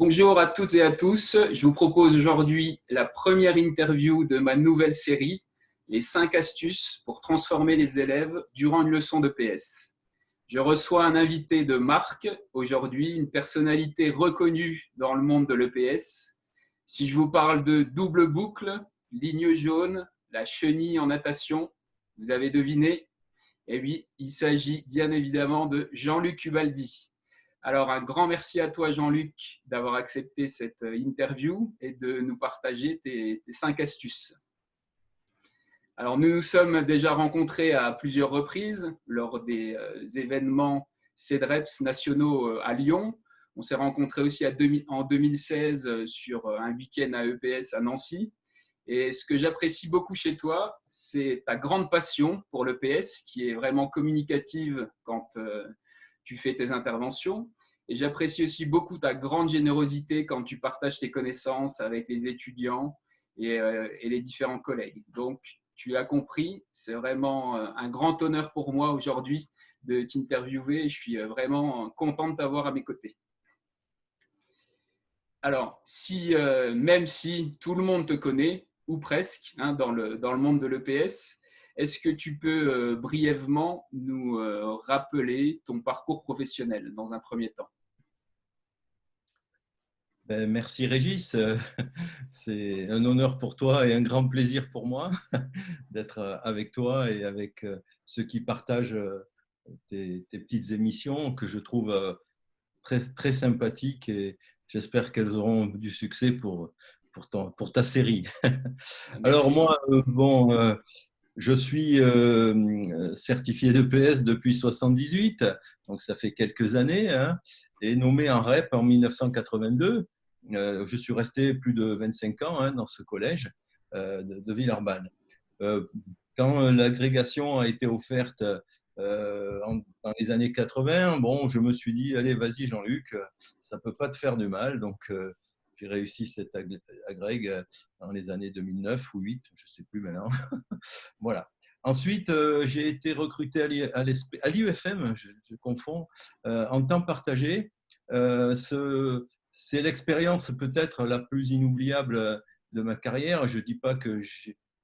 Bonjour à toutes et à tous. Je vous propose aujourd'hui la première interview de ma nouvelle série, les 5 astuces pour transformer les élèves durant une leçon de PS. Je reçois un invité de marque aujourd'hui, une personnalité reconnue dans le monde de l'EPS. Si je vous parle de double boucle, ligne jaune, la chenille en natation, vous avez deviné? Eh oui, il s'agit bien évidemment de Jean-Luc Ubaldi. Alors, un grand merci à toi, Jean-Luc, d'avoir accepté cette interview et de nous partager tes 5 astuces. Alors, nous nous sommes déjà rencontrés à plusieurs reprises lors des événements CEDREPS nationaux à Lyon. On s'est rencontrés aussi en 2016 sur un week-end à EPS à Nancy. Et ce que j'apprécie beaucoup chez toi, c'est ta grande passion pour l'EPS, qui est vraiment communicative quand tu fais tes interventions. Et j'apprécie aussi beaucoup ta grande générosité quand tu partages tes connaissances avec les étudiants et les différents collègues. Donc, tu as compris, c'est vraiment un grand honneur pour moi aujourd'hui de t'interviewer et je suis vraiment content de t'avoir à mes côtés. Alors, même si tout le monde te connaît, ou presque, hein, dans le monde de l'EPS, est-ce que tu peux brièvement nous rappeler ton parcours professionnel dans un premier temps? Merci Régis, c'est un honneur pour toi et un grand plaisir pour moi d'être avec toi et avec ceux qui partagent tes petites émissions que je trouve très, très sympathiques et j'espère qu'elles auront du succès pour ta série. Alors Merci. moi, je suis certifié d'EPS depuis 78, donc ça fait quelques années, hein, et nommé en REP en 1982. Je suis resté plus de 25 ans, hein, dans ce collège de Villeurbanne. Euh, Quand l'agrégation a été offerte dans les années 80, bon, je me suis dit, allez, vas-y Jean-Luc, ça ne peut pas te faire du mal. Donc, j'ai réussi cette agrég dans les années 2009 ou 2008, je ne sais plus maintenant. Voilà. Ensuite, j'ai été recruté à l'IUFM, je confonds, en temps partagé. C'est l'expérience peut-être la plus inoubliable de ma carrière. Je ne dis pas que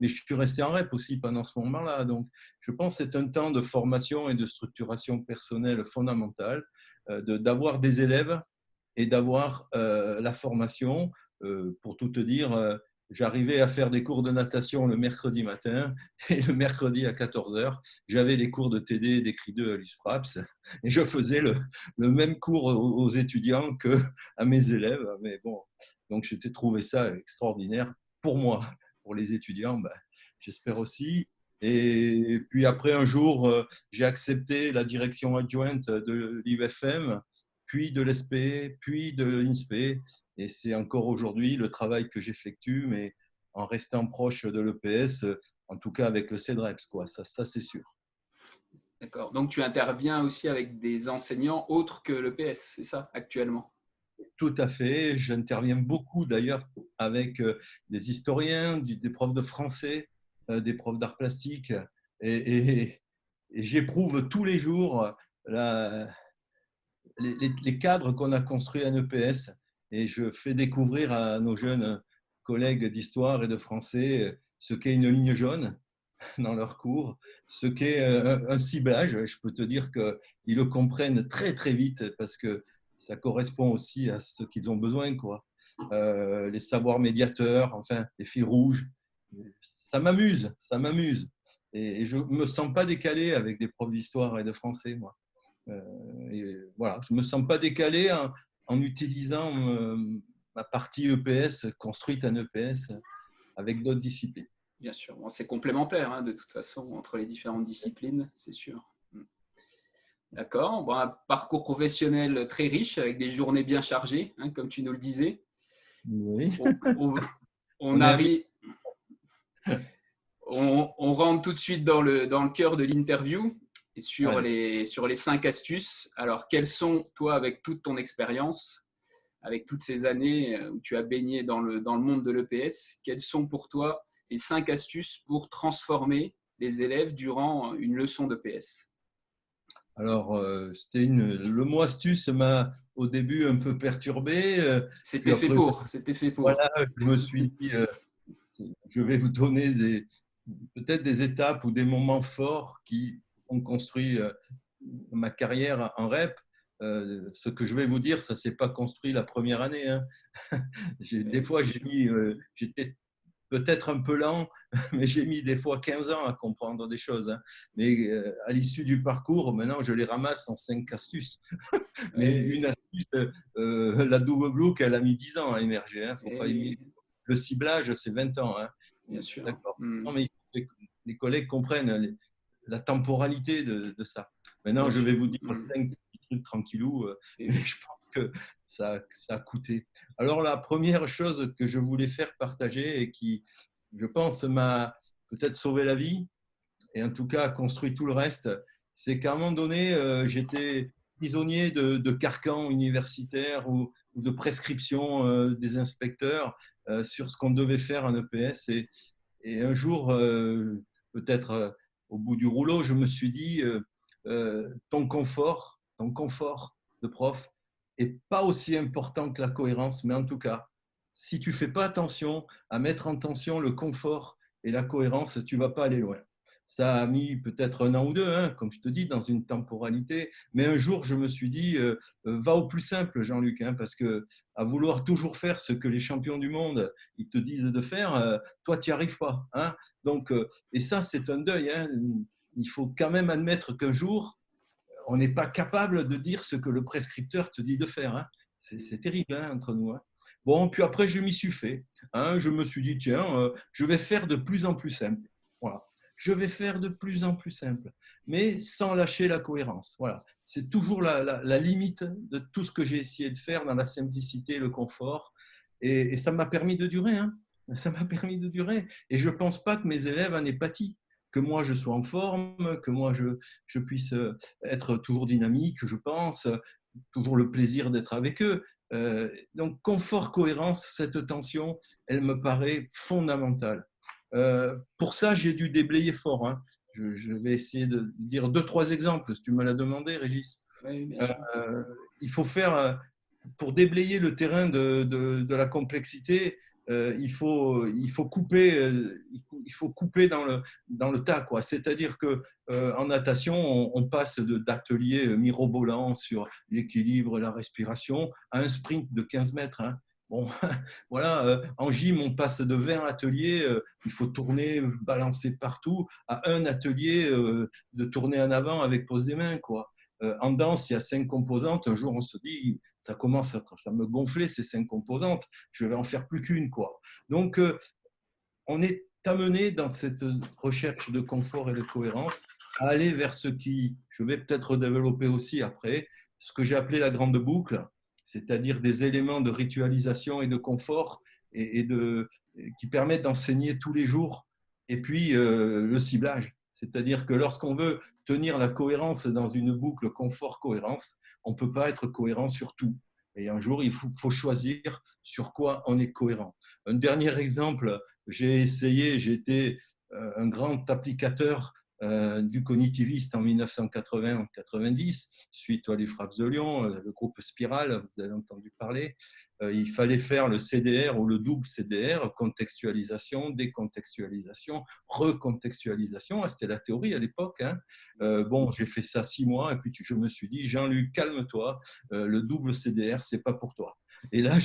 mais je suis resté en REP aussi pendant ce moment-là. Donc, je pense que c'est un temps de formation et de structuration personnelle fondamentale, d'avoir des élèves et d'avoir la formation. Pour tout te dire, j'arrivais à faire des cours de natation le mercredi matin et le mercredi à 14 heures, j'avais les cours de TD et d'écrit 2 à l'USFRAPS et je faisais le même cours aux étudiants qu'à mes élèves. Mais bon, donc j'ai trouvé ça extraordinaire pour moi, pour les étudiants, ben, j'espère aussi. Et puis après, un jour, j'ai accepté la direction adjointe de l'IUFM, puis de l'ESP, puis de l'INSPE. Et c'est encore aujourd'hui le travail que j'effectue, mais en restant proche de l'EPS, en tout cas avec le CEDREPS, quoi. Ça c'est sûr. D'accord. Donc, tu interviens aussi avec des enseignants autres que l'EPS, c'est ça, actuellement? Tout à fait. J'interviens beaucoup d'ailleurs avec des historiens, des profs de français, des profs d'art plastique. Et j'éprouve tous les jours la, les cadres qu'on a construits à l'EPS et je fais découvrir à nos jeunes collègues d'histoire et de français ce qu'est une ligne jaune dans leurs cours, ce qu'est un ciblage. Je peux te dire qu'ils le comprennent très très vite parce que ça correspond aussi à ce qu'ils ont besoin, quoi. Les savoirs médiateurs, enfin les fils rouges, ça m'amuse, ça m'amuse. Et je ne me sens pas décalé avec des profs d'histoire et de français, moi. Et voilà, je ne me sens pas décalé en utilisant ma partie EPS construite en EPS avec d'autres disciplines. Bien sûr. Bon, c'est complémentaire, hein, de toute façon, entre les différentes disciplines, c'est sûr. D'accord. Bon, un parcours professionnel très riche, avec des journées bien chargées, hein, comme tu nous le disais. Oui, On, on- on on est habitué. arrive, on rentre tout de suite dans le cœur de l'interview et Allez. sur les 5 astuces. Alors, quelles sont, toi, avec toute ton expérience, avec toutes ces années où tu as baigné dans le monde de l'EPS, quelles sont pour toi les 5 astuces pour transformer les élèves durant une leçon d'EPS? Alors, le mot astuce au début un peu perturbé. Puis C'était fait après, pour, c'était fait pour. voilà, je me suis dit, je vais vous donner peut-être des étapes ou des moments forts qui ont construit ma carrière en rep. Ce que je vais vous dire, ça ne s'est pas construit la première année, hein. Des fois, C'est sûr. j'étais peut-être un peu lent, mais j'ai mis des fois 15 ans à comprendre des choses, hein. Mais à l'issue du parcours, maintenant, je les ramasse en 5 astuces. Mais une astuce, la double block, elle a mis 10 ans à émerger, hein. Faut pas Et, le ciblage, c'est 20 ans, hein. bien sûr. D'accord. Hmm. Non, mais les collègues comprennent la temporalité de ça. Maintenant, Bien je vais sûr. vous dire Hmm. 5 petits trucs tranquillou, Et mais oui. je pense que ça a coûté. Alors, la première chose que je voulais faire partager et qui, je pense, m'a peut-être sauvé la vie, et en tout cas construit tout le reste, c'est qu'à un moment donné, j'étais prisonnier de carcans universitaires ou de prescriptions des inspecteurs sur ce qu'on devait faire en EPS. Et un jour, peut-être au bout du rouleau, je me suis dit, ton confort de prof est pas aussi important que la cohérence, mais en tout cas, si tu fais pas attention à mettre en tension le confort et la cohérence, tu vas pas aller loin. Ça a mis peut-être un an ou deux, hein, comme je te dis, dans une temporalité. Mais un jour, je me suis dit, va au plus simple, Jean-Luc, hein, parce que à vouloir toujours faire ce que les champions du monde ils te disent de faire, toi, tu n'y arrives pas, hein. Donc, et ça, c'est un deuil, hein. Il faut quand même admettre qu'un jour, on n'est pas capable de dire ce que le prescripteur te dit de faire, hein. C'est terrible, hein, entre nous, hein. Bon, puis après, je m'y suis fait, hein. Je me suis dit, tiens, je vais faire de plus en plus simple. Voilà. Je vais faire de plus en plus simple, mais sans lâcher la cohérence. Voilà. C'est toujours la limite de tout ce que j'ai essayé de faire dans la simplicité, le confort. Et ça m'a permis de durer, hein. Ça m'a permis de durer. Et je ne pense pas que mes élèves en aient pâti. Que moi, je sois en forme, que moi, je puisse être toujours dynamique, je pense, toujours le plaisir d'être avec eux. Donc, confort, cohérence, cette tension, elle me paraît fondamentale. Pour ça, j'ai dû déblayer fort, hein. Je vais essayer de dire deux, trois exemples, si tu me l'as demandé, Régis. Oui, bien Euh, sûr. il faut faire, pour déblayer le terrain de la complexité, il faut couper, il faut couper dans le tas, quoi. C'est-à-dire que en natation, on passe d'ateliers mirobolants sur l'équilibre et la respiration à un sprint de 15 mètres, hein. Bon, voilà, en gym, on passe de 20 ateliers, il faut tourner, balancer partout, à un atelier de tourner en avant avec pose des mains, quoi. En danse, il y a 5 composantes. Un jour, on se dit, ça commence ça me gonfler ces 5 composantes. Je vais en faire plus qu'une, quoi. Donc, on est amené dans cette recherche de confort et de cohérence à aller vers ce qui, je vais peut-être développer aussi après, ce que j'ai appelé la grande boucle, c'est-à-dire des éléments de ritualisation et de confort qui permettent d'enseigner tous les jours. Et puis, le ciblage, c'est-à-dire que lorsqu'on veut tenir la cohérence dans une boucle confort-cohérence, on ne peut pas être cohérent sur tout. Et un jour, il faut choisir sur quoi on est cohérent. Un dernier exemple, j'étais un grand applicateur du cognitiviste en 1980-90, suite à les frappes de Lyon, le groupe Spiral, vous avez entendu parler. Il fallait faire le CDR ou le double CDR, contextualisation, décontextualisation, recontextualisation. C'était la théorie à l'époque, hein. Bon, j'ai fait ça 6 mois et puis je me suis dit, Jean-Luc, calme-toi, le double CDR, c'est pas pour toi. Et là,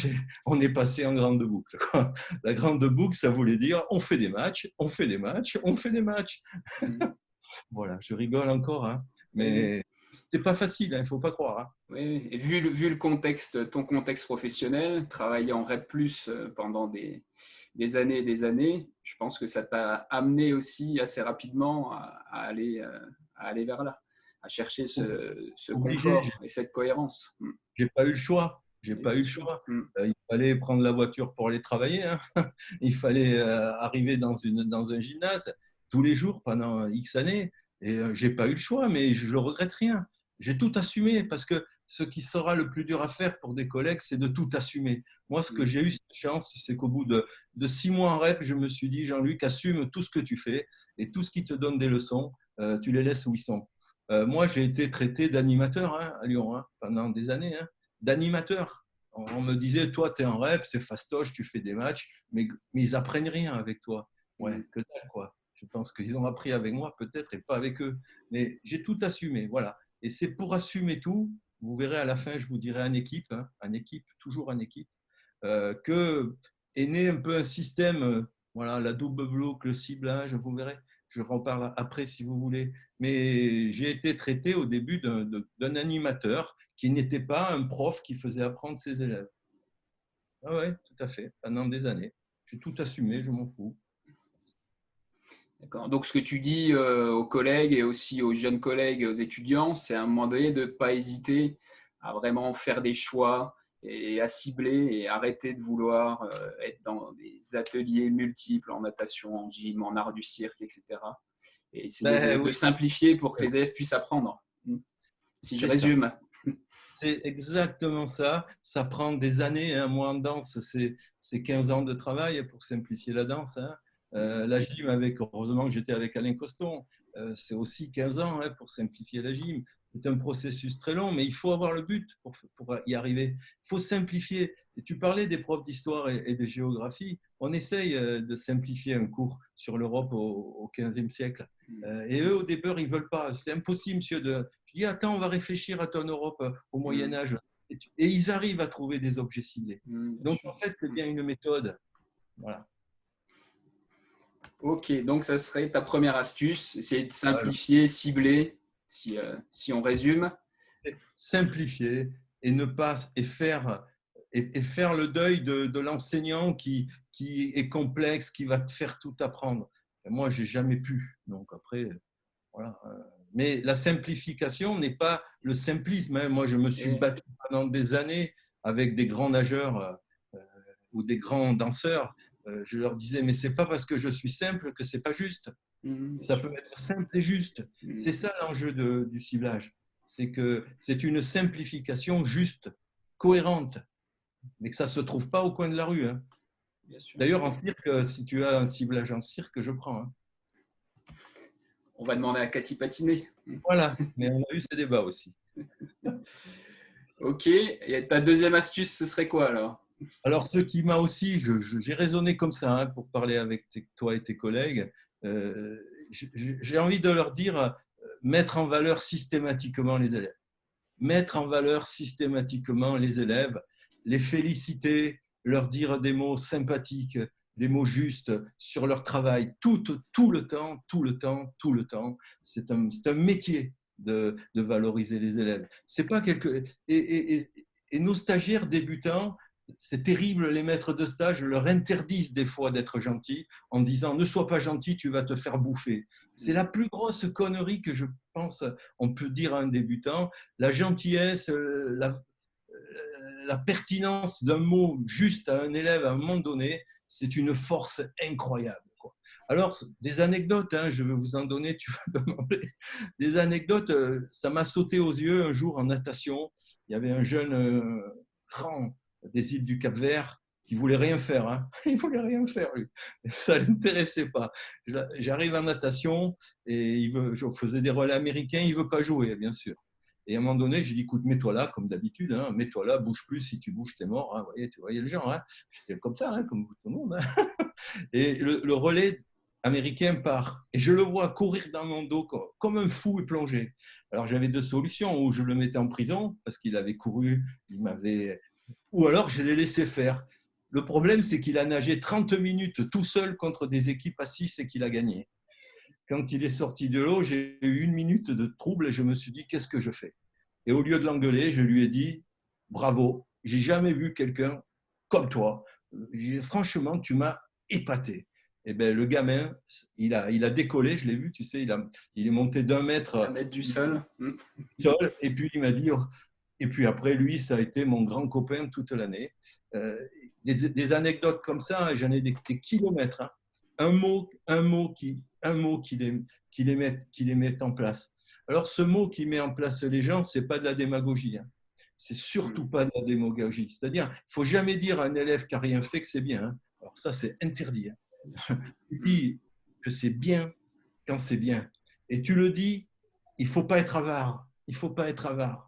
on est passé en grande boucle, quoi. La grande boucle, ça voulait dire on fait des matchs, on fait des matchs, on fait des matchs. Mhm. Voilà, je rigole encore, hein, Oui, oui. mais c'était pas facile, il ne faut pas croire, hein. Oui, oui. Et vu le contexte, ton contexte professionnel, travailler en REP+, pendant des années et des années, je pense que ça t'a amené aussi assez rapidement à aller vers là, à chercher ce Obligé, confort et cette cohérence. Mm. j'ai pas eu le choix. J'ai Oui, pas eu c'est le sûr. choix. Mm. Il fallait prendre la voiture pour aller travailler, hein. Il fallait arriver dans un gymnase tous les jours pendant X années. Et j'ai pas eu le choix, mais je ne regrette rien. J'ai tout assumé parce que ce qui sera le plus dur à faire pour des collègues, c'est de tout assumer. Moi, ce que Oui. j'ai eu cette chance, c'est qu'au bout de 6 mois en rep, je me suis dit, Jean-Luc, assume tout ce que tu fais et tout ce qui te donne des leçons, tu les laisses où ils sont. Moi, j'ai été traité d'animateur, hein, à Lyon, hein, pendant des années, hein. d'animateur. On me disait, toi, tu es en rep, c'est fastoche, tu fais des matchs, mais ils apprennent rien avec toi. Ouais, que dalle, quoi. Je pense qu'ils ont appris avec moi, peut-être, et pas avec eux. Mais j'ai tout assumé, voilà. Et c'est pour assumer tout, vous verrez à la fin, je vous dirai en équipe, hein, en équipe, toujours en équipe, que est né un peu un système, voilà, la double bloc, le ciblage, vous verrez. Je reparle après si vous voulez. Mais j'ai été traité au début d'un animateur qui n'était pas un prof qui faisait apprendre ses élèves. Ah ouais, tout à fait, pendant des années. J'ai tout assumé, je m'en fous. D'accord. Donc, ce que tu dis aux collègues et aussi aux jeunes collègues et aux étudiants, c'est à un moment donné de ne pas hésiter à vraiment faire des choix et à cibler et arrêter de vouloir être dans des ateliers multiples en natation, en gym, en art du cirque, etc. Et essayer Ben de oui, simplifier pour que les élèves puissent apprendre. Si je c'est ça. résume. C'est exactement ça. Ça prend des années. Hein. Moi, en danse, c'est 15 ans de travail pour simplifier la danse. Hein. La gym, heureusement que j'étais avec Alain Coston, c'est aussi 15 ans hein, pour simplifier la gym. C'est un processus très long, mais il faut avoir le but pour y arriver. Il faut simplifier. Et tu parlais des profs d'histoire et de géographie. On essaye de simplifier un cours sur l'Europe au 15e siècle. Et eux, au départ, ils ne veulent pas. C'est impossible, monsieur, je dis, attends, on va réfléchir à ton Europe au Moyen Âge. Et ils arrivent à trouver des objets ciblés. Bien Donc, sûr. en fait, c'est bien une méthode. Voilà. Ok, donc ça serait ta première astuce, essayer de Voilà. simplifier, cibler, si on résume. Simplifier et ne pas et faire le deuil de l'enseignant qui est complexe, qui va te faire tout apprendre. Et moi, j'ai jamais pu. Donc après, voilà. Mais la simplification n'est pas le simplisme. Hein. Moi, je me suis Et, battu pendant des années avec des grands nageurs ou des grands danseurs. Je leur disais, mais c'est pas parce que je suis simple que c'est pas juste. bien Ça sûr. peut être simple et juste. C'est ça l'enjeu du ciblage. C'est que c'est une simplification juste, cohérente, mais que ça se trouve pas au coin de la rue. Hein. Bien sûr. D'ailleurs, en cirque, si tu as un ciblage en cirque, je prends. Hein. On va demander à Cathy Patinet. Voilà, mais on a eu ces débats aussi. Ok, et ta deuxième astuce, ce serait quoi alors? Alors, ce qui m'a aussi, j'ai raisonné comme ça hein, pour parler avec toi et tes collègues. J'ai envie de leur dire mettre en valeur systématiquement les élèves. Mettre en valeur systématiquement les élèves, les féliciter, leur dire des mots sympathiques, des mots justes sur leur travail, tout le temps, tout le temps, tout le temps. C'est un métier de valoriser les élèves. C'est pas quelque et nos stagiaires débutants, c'est terrible, les maîtres de stage leur interdisent des fois d'être gentils en disant ne sois pas gentil, tu vas te faire bouffer. C'est la plus grosse connerie que je pense on peut dire à un débutant. La gentillesse, la pertinence d'un mot juste à un élève à un moment donné, c'est une force incroyable. Quoi. Alors, des anecdotes, hein, je vais vous en donner, tu vas demander. Des anecdotes, ça m'a sauté aux yeux un jour en natation. Il y avait un jeune grand des îles du Cap-Vert qui voulait rien faire. Hein. Il voulait rien faire, lui. Ça ne l'intéressait pas. J'arrive en natation et je faisais des relais américains, il ne veut pas jouer, bien sûr. Et à un moment donné, j'ai dit, écoute, mets-toi là, comme d'habitude, hein, mets-toi là, bouge plus, si tu bouges, t'es mort. Hein, tu voyais le genre. Hein. J'étais comme ça, hein, comme tout le monde. Hein. Et le relais américain part. Et je le vois courir dans mon dos comme un fou et plonger. Alors j'avais deux solutions, ou je le mettais en prison, parce qu'il avait couru, il m'avait... Ou alors je l'ai laissé faire. Le problème, c'est qu'il a nagé 30 minutes tout seul contre des équipes à 6 et qu'il a gagné. Quand il est sorti de l'eau, j'ai eu 1 minute de trouble et je me suis dit, qu'est-ce que je fais? Et au lieu de l'engueuler, je lui ai dit, bravo, j'ai jamais vu quelqu'un comme toi. Franchement, tu m'as épaté. Et ben, le gamin, il a décollé, je l'ai vu, tu sais, il est monté d'1 mètre À mettre du sol. sol, et puis il m'a dit, oh. Et puis après, lui, ça a été mon grand copain toute l'année. Des anecdotes comme ça, hein, j'en ai des kilomètres. Hein. Un mot qui les met en place. Alors, ce mot qui met en place les gens, c'est pas de la démagogie. Hein. C'est surtout pas de la démagogie. C'est-à-dire, il faut jamais dire à un élève qui n'a rien fait que c'est bien. Hein. Alors ça, c'est interdit. Hein. Tu dis que c'est bien quand c'est bien. Et tu le dis, il faut pas être avare. Il faut pas être avare.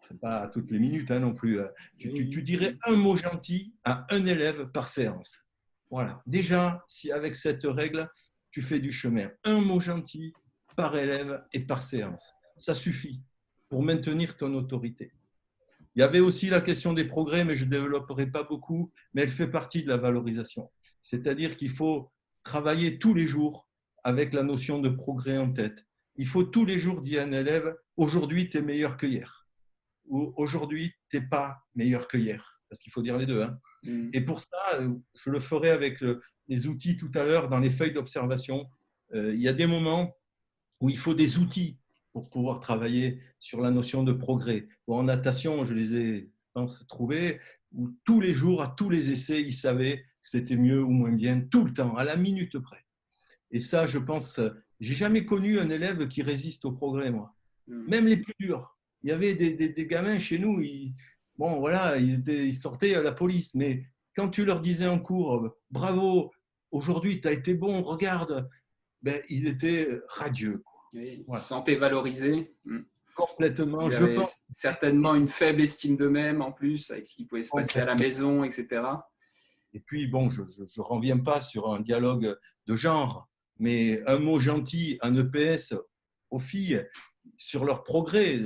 c'est pas toutes les minutes non plus. Tu dirais un mot gentil à un élève par séance. Voilà. Déjà, si avec cette règle, tu fais du chemin. Un mot gentil par élève et par séance. Ça suffit pour maintenir ton autorité. Il y avait aussi la question des progrès, mais je ne développerai pas beaucoup, mais elle fait partie de la valorisation. C'est-à-dire qu'il faut travailler tous les jours avec la notion de progrès en tête. Il faut tous les jours dire à un élève, aujourd'hui, tu es meilleur que hier. Ou aujourd'hui, tu n'es pas meilleur que hier. Parce qu'il faut dire les deux. Et pour ça, je le ferai avec les outils tout à l'heure dans les feuilles d'observation. Il y a des moments où il faut des outils pour pouvoir travailler sur la notion de progrès. Bon, en natation, je les ai, je pense, trouvés, où tous les jours, à tous les essais, ils savaient que c'était mieux ou moins bien, tout le temps, à la minute près. Et ça, je pense, j'ai jamais connu un élève qui résiste au progrès, moi. Même les plus durs. Il y avait des gamins chez nous, bon, voilà, ils sortaient à la police, mais quand tu leur disais en cours, bravo, aujourd'hui, tu as été bon, regarde, ben, ils étaient radieux. Oui, ils se sentaient valorisés. Complètement. Ils avaient certainement une faible estime d'eux-mêmes en plus, avec ce qui pouvait se passer à la maison, etc. Et puis, bon, je ne reviens pas sur un dialogue de genre, mais un mot gentil, un EPS aux filles sur leur progrès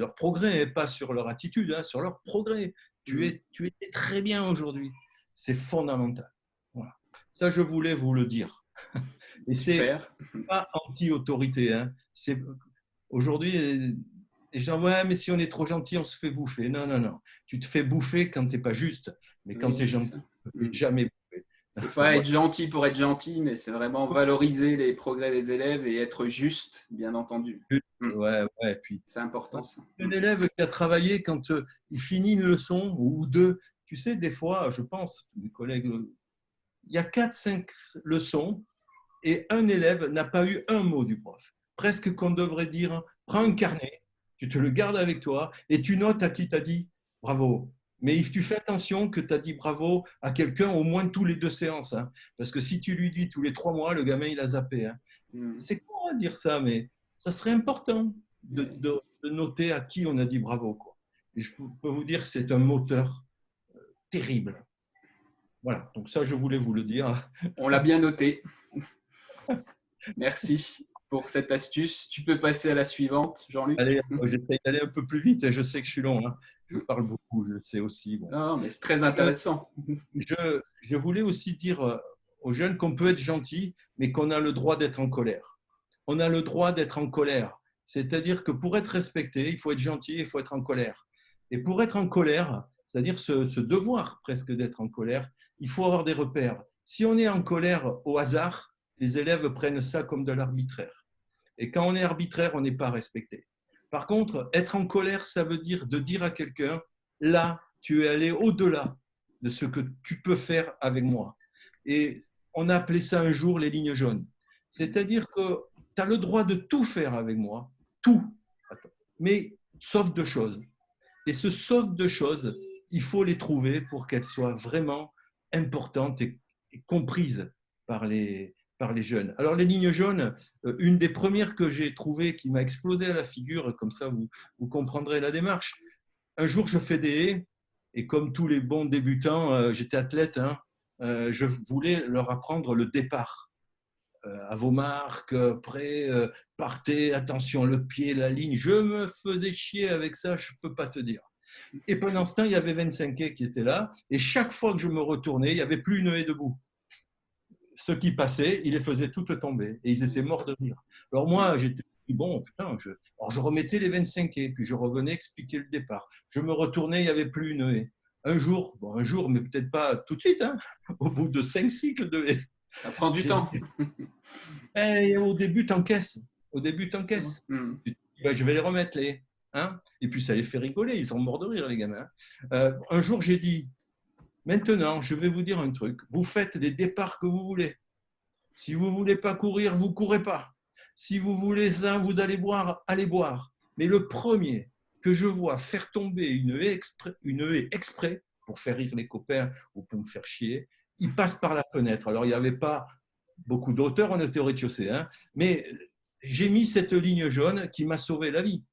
et pas sur leur attitude, sur leur progrès. Tu es très bien aujourd'hui. C'est fondamental. Voilà. Ça, je voulais vous le dire. Et c'est pas anti-autorité. Aujourd'hui, les gens, ouais, mais si on est trop gentil, on se fait bouffer. Non, non, non. Tu te fais bouffer quand tu n'es pas juste. Mais quand tu es gentil, tu ne te fais jamais bouffer. C'est pas être gentil pour être gentil, mais c'est vraiment valoriser les progrès des élèves et être juste, bien entendu. Ouais, puis c'est important ça. Un élève qui a travaillé quand il finit une leçon ou deux, tu sais, des fois, je pense, mes collègues, il y a 4-5 leçons et un élève n'a pas eu un mot du prof. Presque qu'on devrait dire, prends un carnet, tu te le gardes avec toi et tu notes à qui t'as dit bravo. Mais tu fais attention que tu as dit bravo à quelqu'un au moins tous les 2 séances. Parce que si tu lui dis tous les 3 mois, le gamin, il a zappé. C'est con à dire ça, mais ça serait important de noter à qui on a dit bravo. Et je peux vous dire que c'est un moteur terrible. Voilà, donc ça, je voulais vous le dire. On l'a bien noté. Merci pour cette astuce. Tu peux passer à la suivante, Jean-Luc. Allez, j'essaie d'aller un peu plus vite. Je sais que je suis long. Je parle beaucoup, je le sais aussi. Bon. Non, mais c'est très intéressant. Je voulais aussi dire aux jeunes qu'on peut être gentil, mais qu'on a le droit d'être en colère. On a le droit d'être en colère. C'est-à-dire que pour être respecté, il faut être gentil, il faut être en colère. Et pour être en colère, c'est-à-dire ce devoir presque d'être en colère, il faut avoir des repères. Si on est en colère au hasard, les élèves prennent ça comme de l'arbitraire. Et quand on est arbitraire, on n'est pas respecté. Par contre, être en colère, ça veut dire de dire à quelqu'un, là, tu es allé au-delà de ce que tu peux faire avec moi. Et on a appelé ça un jour les lignes jaunes. C'est-à-dire que tu as le droit de tout faire avec moi, tout, mais sauf 2 choses. Et ce sauf 2 choses, il faut les trouver pour qu'elles soient vraiment importantes et comprises par les jeunes. Alors, les lignes jaunes, une des premières que j'ai trouvées qui m'a explosé à la figure, comme ça vous comprendrez la démarche. Un jour, je fais des haies, et comme tous les bons débutants, j'étais athlète, je voulais leur apprendre le départ. À vos marques, prêt, partez, attention, le pied, la ligne. Je me faisais chier avec ça, je ne peux pas te dire. Et pendant ce temps, il y avait 25 haies qui étaient là, et chaque fois que je me retournais, il n'y avait plus une haie debout. Ceux qui passaient, ils les faisaient toutes tomber, et ils étaient morts de rire. Alors moi, j'étais bon, putain, alors je remettais les 25 haies, puis je revenais expliquer le départ. Je me retournais, il n'y avait plus une haie. Un jour, mais peut-être pas tout de suite, au bout de 5 cycles de haies. Ça prend du temps. Et au début, tu encaisses. Je vais les remettre, les. Et puis, ça les fait rigoler. Ils sont morts de rire, les gamins. Un jour, j'ai dit, maintenant, je vais vous dire un truc. Vous faites les départs que vous voulez. Si vous ne voulez pas courir, vous ne courez pas. Si vous voulez ça, vous allez boire, allez boire. Mais le premier que je vois faire tomber une haie exprès pour faire rire les copains ou pour me faire chier, il passe par la fenêtre. Alors, il n'y avait pas beaucoup d'auteurs, on était au rez-de-chaussée, mais j'ai mis cette ligne jaune qui m'a sauvé la vie.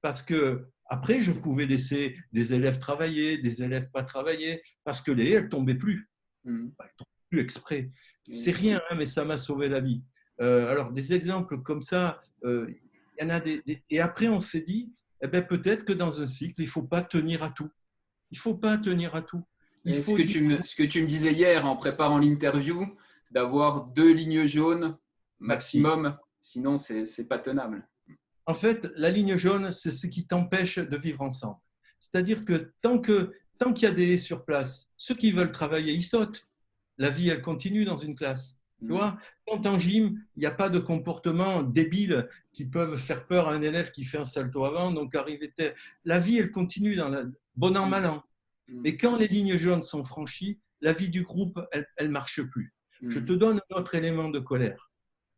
Parce que Après, je pouvais laisser des élèves travailler, des élèves pas travailler, parce que les haies, elles ne tombaient plus. Mm. Elles ne tombaient plus exprès. C'est Et- rien, hein, mais ça m'a sauvé la vie. Alors, des exemples comme ça, il y en a Et après, on s'est dit, eh ben, peut-être que dans un cycle, il ne faut pas tenir à tout. Il ne faut pas tenir à tout. Il et faut dire… ce que tu me disais hier en préparant l'interview, d'avoir 2 lignes jaunes Maxi. maximum, sinon c'est pas tenable. En fait, la ligne jaune, c'est ce qui t'empêche de vivre ensemble. C'est-à-dire que tant qu'il y a des haies sur place, ceux qui veulent travailler, ils sautent. La vie, elle continue dans une classe. Tu Mm. vois, quand en gym, il n'y a pas de comportements débiles qui peuvent faire peur à un élève qui fait un salto avant, donc arriver terre. La vie, elle continue dans la… bon an, mal Mm. an. Mm. Mais quand les lignes jaunes sont franchies, la vie du groupe, elle ne marche plus. Je Mm. te donne un autre élément de colère.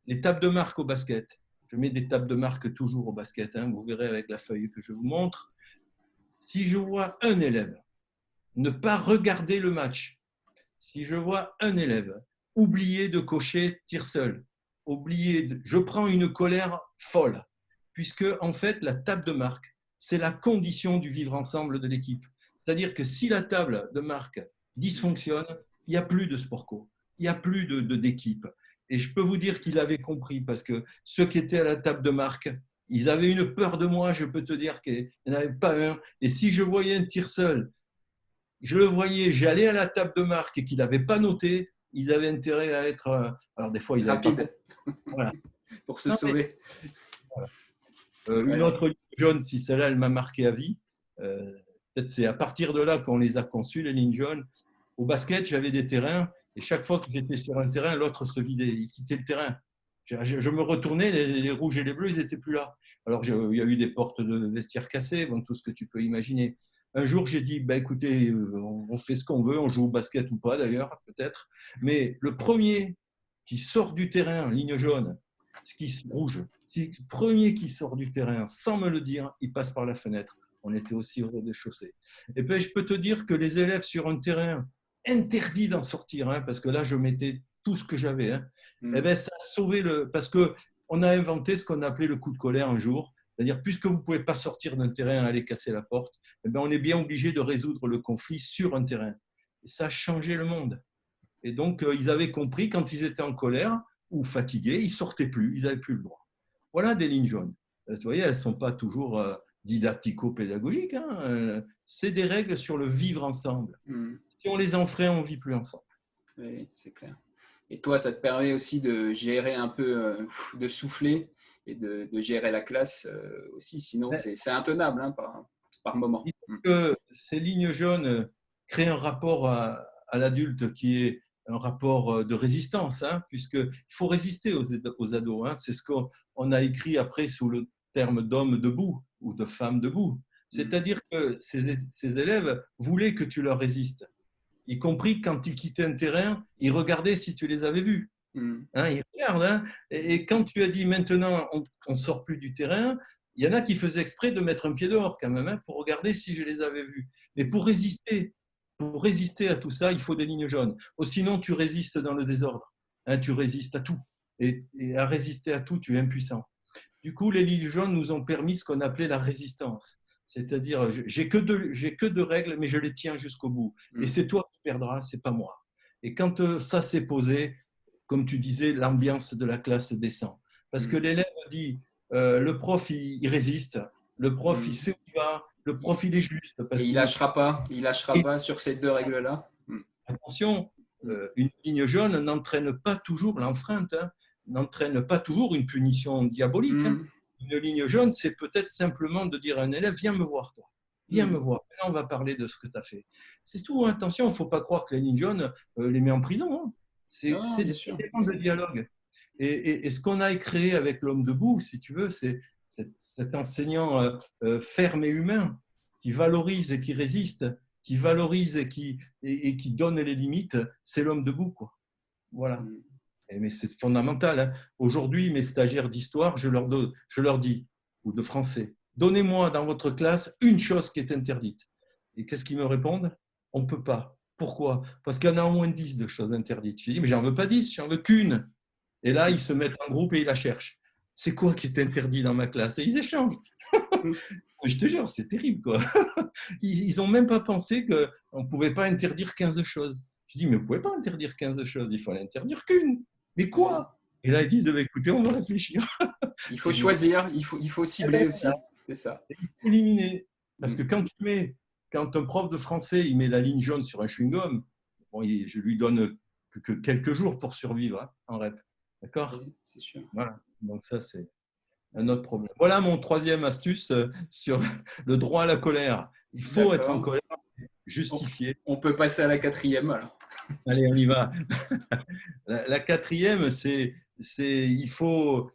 Les tables de marque au basket. Je mets des tables de marque toujours au basket, hein, vous verrez avec la feuille que je vous montre. Si je vois un élève ne pas regarder le match, si je vois un élève oublier de cocher tir seul, je prends une colère folle, puisque en fait la table de marque, c'est la condition du vivre ensemble de l'équipe. C'est-à-dire que si la table de marque dysfonctionne, il n'y a plus de sport co, il n'y a plus d'équipe. Et je peux vous dire qu'il avait compris, parce que ceux qui étaient à la table de marque, ils avaient une peur de moi, je peux te dire qu'il n'y en avait pas un. Et si je voyais un tir seul, je le voyais, j'allais à la table de marque et qu'il n'avait pas noté, ils avaient intérêt à être… Alors des fois, ils n'avaient pas compris. Rapide Voilà. pour se Non, mais, sauver. voilà. Une Ouais. autre ligne jaune, si celle-là, elle m'a marqué à vie. Peut-être c'est à partir de là qu'on les a conçues, les lignes jaunes. Au basket, j'avais des terrains et chaque fois que j'étais sur un terrain, l'autre se vidait, il quittait le terrain. Je me retournais, les rouges et les bleus, ils n'étaient plus là. Alors, il y a eu des portes de vestiaires cassées, bon, tout ce que tu peux imaginer. Un jour, j'ai dit, bah, écoutez, on fait ce qu'on veut, on joue au basket ou pas d'ailleurs, peut-être. Mais le premier qui sort du terrain, ligne jaune, ce qui rouge, le premier qui sort du terrain sans me le dire, il passe par la fenêtre. On était aussi au rez-de-chaussée. Et puis, je peux te dire que les élèves sur un terrain interdit d'en sortir, hein, parce que là, je mettais tout ce que j'avais. Hein, Mm. eh ben, ça a sauvé le… Parce qu'on a inventé ce qu'on appelait le coup de colère un jour. C'est-à-dire, puisque vous ne pouvez pas sortir d'un terrain et aller casser la porte, eh ben, on est bien obligé de résoudre le conflit sur un terrain. Et ça a changé le monde. Et donc, ils avaient compris, quand ils étaient en colère ou fatigués, ils ne sortaient plus, ils n'avaient plus le droit. Voilà des lignes jaunes. Vous voyez, elles ne sont pas toujours didactico-pédagogiques. Hein. C'est des règles sur le vivre ensemble. Mm. Si on les enfreint, on ne vit plus ensemble. Oui, c'est clair. Et toi, ça te permet aussi de gérer un peu, de souffler et de gérer la classe aussi. Sinon, c'est intenable hein, par moment. Mm. Que ces lignes jaunes créent un rapport à l'adulte qui est un rapport de résistance, hein, puisqu'il faut résister aux ados. Hein. C'est ce qu'on a écrit après sous le terme d'homme debout ou de femme debout. C'est-à-dire que ces élèves voulaient que tu leur résistes, y compris quand ils quittaient un terrain, ils regardaient si tu les avais vus. Mm. Hein, ils regardent. Hein. Et quand tu as dit maintenant on ne sort plus du terrain, il y en a qui faisaient exprès de mettre un pied dehors quand même hein, pour regarder si je les avais vus. Mais pour résister à tout ça, il faut des lignes jaunes. Ou sinon, tu résistes dans le désordre. Hein, tu résistes à tout. Et à résister à tout, tu es impuissant. Du coup, les lignes jaunes nous ont permis ce qu'on appelait la résistance. C'est-à-dire, j'ai que deux règles, mais je les tiens jusqu'au bout. Et c'est toi qui perdras, c'est pas moi. Et quand ça s'est posé, comme tu disais, l'ambiance de la classe descend. Parce que l'élève dit, le prof, il résiste, le prof, il sait où il va, le prof, il est juste. Parce Et qu'il il lâchera pas sur ces 2 règles-là. Mm. Attention, Mm. une ligne jaune n'entraîne pas toujours l'enfreinte, hein, n'entraîne pas toujours une punition diabolique. Hein. Mm. Une ligne jaune, c'est peut-être simplement de dire à un élève, viens me voir, toi. Viens me voir. Là, on va parler de ce que tu as fait. C'est tout. Hein. Attention, il ne faut pas croire que les lignes jaunes les met en prison. Hein. C'est Non, bien des sûr. éléments de dialogue. Et ce qu'on a créé avec l'homme debout, si tu veux, c'est cet enseignant ferme et humain qui valorise et qui résiste, qui valorise et qui donne les limites, c'est l'homme debout. Quoi. Voilà. Mm. Mais c'est fondamental. Hein. Aujourd'hui, mes stagiaires d'histoire, je leur dis, ou de français, donnez-moi dans votre classe une chose qui est interdite. Et qu'est-ce qu'ils me répondent? On ne peut pas. Pourquoi? Parce qu'il y en a au moins 10 de choses interdites. Je dis, mais j'en veux pas 10, j'en veux qu'une. Et là, ils se mettent en groupe et ils la cherchent. C'est quoi qui est interdit dans ma classe? Et ils échangent. Je te jure, c'est terrible, quoi. Ils n'ont même pas pensé qu'on ne pouvait pas interdire 15 choses. Je dis, mais vous ne pouvez pas interdire 15 choses, il faut en interdire qu'une. Mais Ouais. quoi? Et là, ils disent, bah, écoutez, on va réfléchir. Il faut C'est génial. choisir, il faut Eh ben, cibler aussi. voilà, C'est ça. il faut éliminer. Parce Mm. que quand un prof de français, il met la ligne jaune sur un chewing-gum, bon, je lui donne que quelques jours pour survivre, hein, en rep. D'accord? Oui, c'est sûr. Voilà. Donc ça, c'est un autre problème. Voilà mon troisième astuce sur le droit à la colère. Il faut être en D'accord. colère, On, justifié. on peut passer à la quatrième alors. Allez, on y va. La quatrième, il faut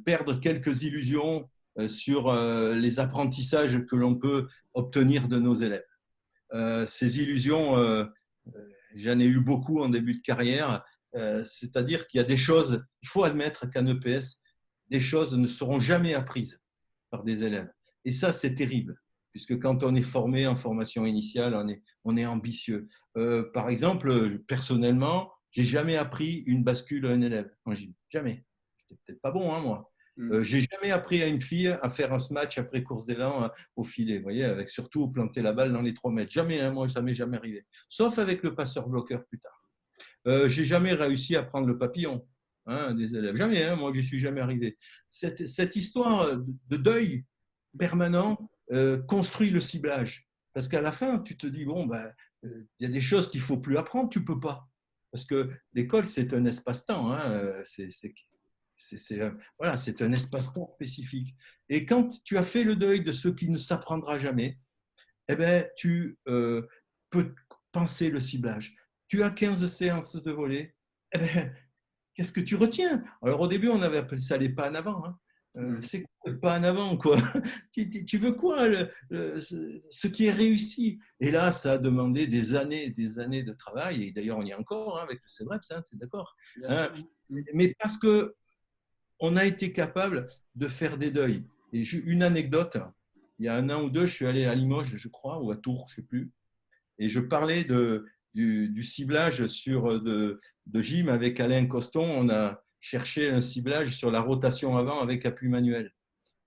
perdre quelques illusions sur les apprentissages que l'on peut obtenir de nos élèves. Ces illusions, j'en ai eu beaucoup en début de carrière. C'est-à-dire qu'il y a des choses, il faut admettre qu'en EPS, des choses ne seront jamais apprises par des élèves. Et ça, c'est terrible, puisque quand on est formé en formation initiale, on est ambitieux. Par exemple, personnellement, j'ai jamais appris une bascule à un élève en gym. Jamais. J'étais peut-être pas bon, hein, moi. J'ai jamais appris à une fille à faire un match après course d'élan au filet, vous voyez, avec surtout planter la balle dans les 3 mètres. Jamais, hein, moi, ça m'est jamais arrivé. Sauf avec le passeur bloqueur plus tard. J'ai jamais réussi à prendre le papillon, hein, des élèves. Jamais, hein, moi, je suis jamais arrivé. Cette histoire de deuil permanent construit le ciblage. Parce qu'à la fin, tu te dis, bon, ben, y a des choses qu'il ne faut plus apprendre, tu ne peux pas. Parce que l'école, c'est un espace-temps. Hein, voilà, c'est un espace-temps spécifique. Et quand tu as fait le deuil de ce qui ne s'apprendra jamais, eh ben, tu peux penser le ciblage. Tu as 15 séances de volley, eh ben, qu'est-ce que tu retiens? Alors au début, on avait appelé ça les pas en avant. Hein. C'est quoi le pas en avant, quoi? Tu veux quoi, ce qui est réussi? Et là, ça a demandé des années de travail. Et d'ailleurs, on y est encore hein, avec le CEDREPS, hein, tu es d'accord? Bien Hein, sûr. mais parce qu'on a été capable de faire des deuils. Et une anecdote, il y a 1 an ou 2, je suis allé à Limoges, je crois, ou à Tours, je ne sais plus. Et je parlais du ciblage de gym avec Alain Coston. On a cherché un ciblage sur la rotation avant avec appui manuel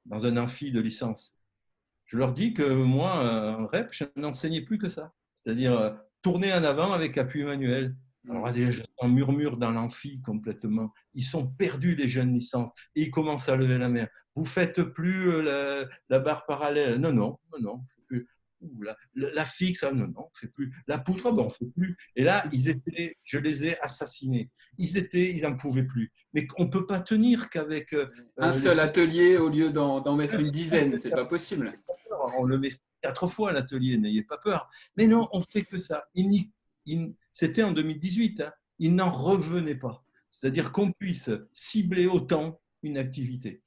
dans un amphi de licence. Je leur dis que moi, en rep, je n'enseignais plus que ça. C'est-à-dire tourner en avant avec appui manuel. Alors déjà, je sens murmure dans l'amphi complètement. Ils sont perdus, les jeunes licences. Et ils commencent à lever la main. Vous ne faites plus la barre parallèle? Non, non, non, non. Plus. La fixe, non, non, on ne fait plus. La poutre, bon, on ne fait plus. Et là, je les ai assassinés. Ils n'en pouvaient plus. Mais on ne peut pas tenir qu'avec Un les... seul atelier au lieu d'en mettre une dizaine, c'est pas possible. On le met 4 fois à l'atelier, n'ayez pas peur. Mais non, on ne fait que ça. C'était en 2018, hein. Il n'en revenait pas. C'est-à-dire qu'on puisse cibler autant une activité.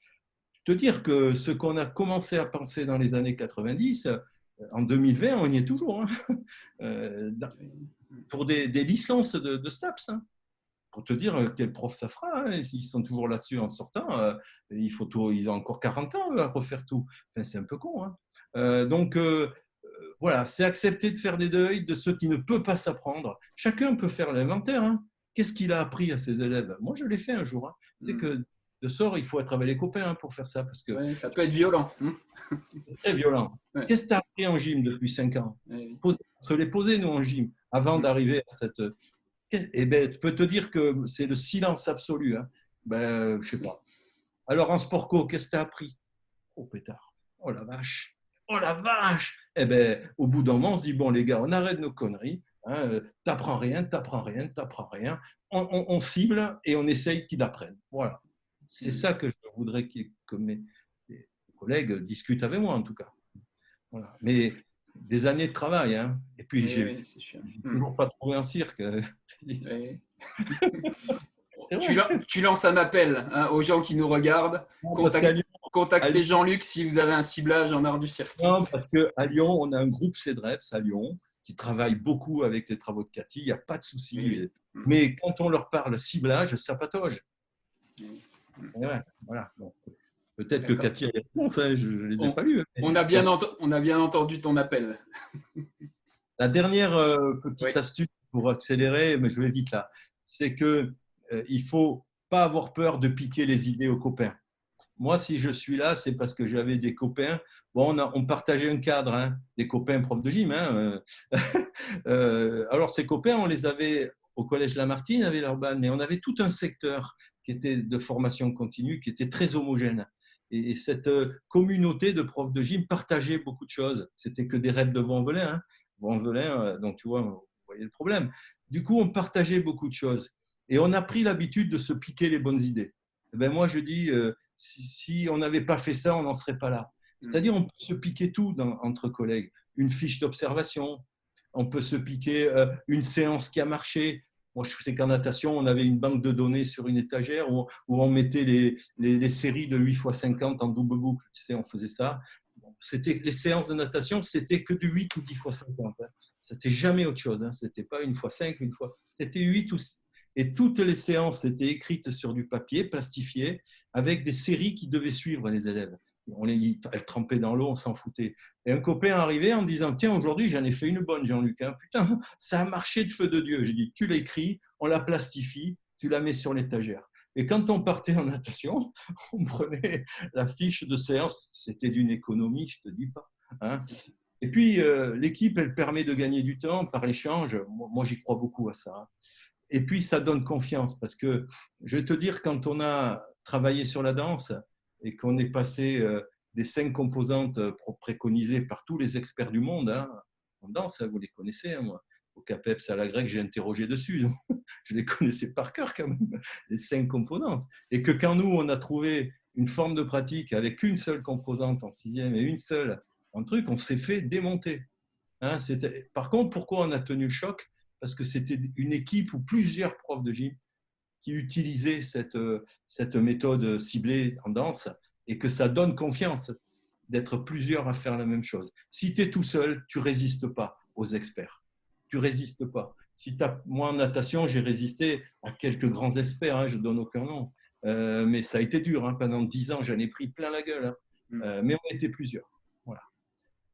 Te dire que ce qu'on a commencé à penser dans les années 90, en 2020, on y est toujours. Hein. Pour des licences de STAPS. Hein. Pour te dire quel prof ça fera. Hein. S'ils sont toujours là-dessus en sortant, ils ont encore 40 ans à refaire tout. Enfin, c'est un peu con. Hein. Donc, voilà, c'est accepter de faire des deuils de ce qui ne peut pas s'apprendre. Chacun peut faire l'inventaire. Hein. Qu'est-ce qu'il a appris à ses élèves? Moi, je l'ai fait un jour. Hein. C'est que de sort, il faut être avec les copains hein, pour faire ça. Parce que ouais, ça peut être violent. c'est très violent. Ouais. Qu'est-ce que tu as appris en gym depuis 5 ans? Ouais. Se les poser, nous, en gym, avant d'arriver à cette... Eh ben, tu peux te dire que c'est le silence absolu. Hein. Ben, je sais pas. Alors, en sport co, qu'est-ce que tu as appris? Oh, pétard. Oh, la vache. Oh, la vache. Eh ben, au bout d'un moment, on se dit, bon, les gars, on arrête nos conneries. Hein, t'apprends rien, t'apprends rien, t'apprends rien. On cible et on essaye qu'ils apprennent. Voilà. C'est ça que je voudrais que mes collègues discutent avec moi, en tout cas. Voilà. Mais des années de travail. Hein. Et puis, j'ai toujours pas trouvé un cirque. Oui. Tu lances un appel hein, aux gens qui nous regardent. Contactez Jean-Luc si vous avez un ciblage en art du cirque. Non, parce qu'à Lyon, on a un groupe CEDREPS à Lyon qui travaille beaucoup avec les travaux de Cathy. Il n'y a pas de souci. Oui. Mais quand on leur parle ciblage, ça patauge. Oui. Ouais, voilà. Bon, peut-être que Cathy a des réponses, hein, je ne les ai pas lues. On a bien entendu ton appel. La dernière petite astuce pour accélérer, mais je vais vite là, c'est qu'il ne faut pas avoir peur de piquer les idées aux copains. Moi, si je suis là, c'est parce que j'avais des copains. Bon, on partageait un cadre, hein, des copains profs de gym. Hein. Alors, ces copains, on les avait au collège Lamartine, avec leur ban, mais on avait tout un secteur qui était de formation continue, qui était très homogène. Et cette communauté de profs de gym partageait beaucoup de choses. C'était que des rêves de Vent-en-Velin. Hein. Vent-en-Velin, donc tu vois, vous voyez le problème. Du coup, on partageait beaucoup de choses. Et on a pris l'habitude de se piquer les bonnes idées. Et ben moi, je dis, si on n'avait pas fait ça, on n'en serait pas là. C'est-à-dire, on peut se piquer tout entre collègues. Une fiche d'observation, on peut se piquer une séance qui a marché. Moi, je sais qu'en natation, on avait une banque de données sur une étagère où on mettait les séries de 8 x 50 en double boucle. Tu sais, on faisait ça. C'était, les séances de natation, c'était que du 8 ou 10 x 50. Hein. C'était jamais autre chose. Hein. C'était pas une fois 5, une fois. C'était 8 ou 6. Et toutes les séances étaient écrites sur du papier, plastifiées, avec des séries qui devaient suivre les élèves. Elle trempait dans l'eau, on s'en foutait. Et un copain arrivait en disant, tiens, aujourd'hui, j'en ai fait une bonne, Jean-Luc. Hein. Putain, ça a marché de feu de Dieu. J'ai dit, tu l'écris, on la plastifie, tu la mets sur l'étagère. Et quand on partait en natation, on prenait la fiche de séance. C'était d'une économie, je ne te dis pas. Hein. Et puis, l'équipe, elle permet de gagner du temps par l'échange. Moi, j'y crois beaucoup à ça. Hein. Et puis, ça donne confiance parce que, je vais te dire, quand on a travaillé sur la danse et qu'on est passé des 5 composantes préconisées par tous les experts du monde, hein, en danse, hein, vous les connaissez, hein, moi. Au CAPEPS, à la grecque, j'ai interrogé dessus. Donc je les connaissais par cœur quand même, les 5 composantes. Et que quand nous, on a trouvé une forme de pratique avec une seule composante en 6e et une seule en truc, on s'est fait démonter. Hein, par contre, pourquoi on a tenu le choc? Parce que c'était une équipe ou plusieurs profs de gym qui utilisaient cette méthode ciblée en danse et que ça donne confiance d'être plusieurs à faire la même chose. Si tu es tout seul, tu ne résistes pas aux experts. Tu ne résistes pas. Moi, en natation, j'ai résisté à quelques grands experts, hein, je ne donne aucun nom. Mais ça a été dur. Hein, pendant 10 ans, j'en ai pris plein la gueule. Hein. Mais on était plusieurs. Voilà.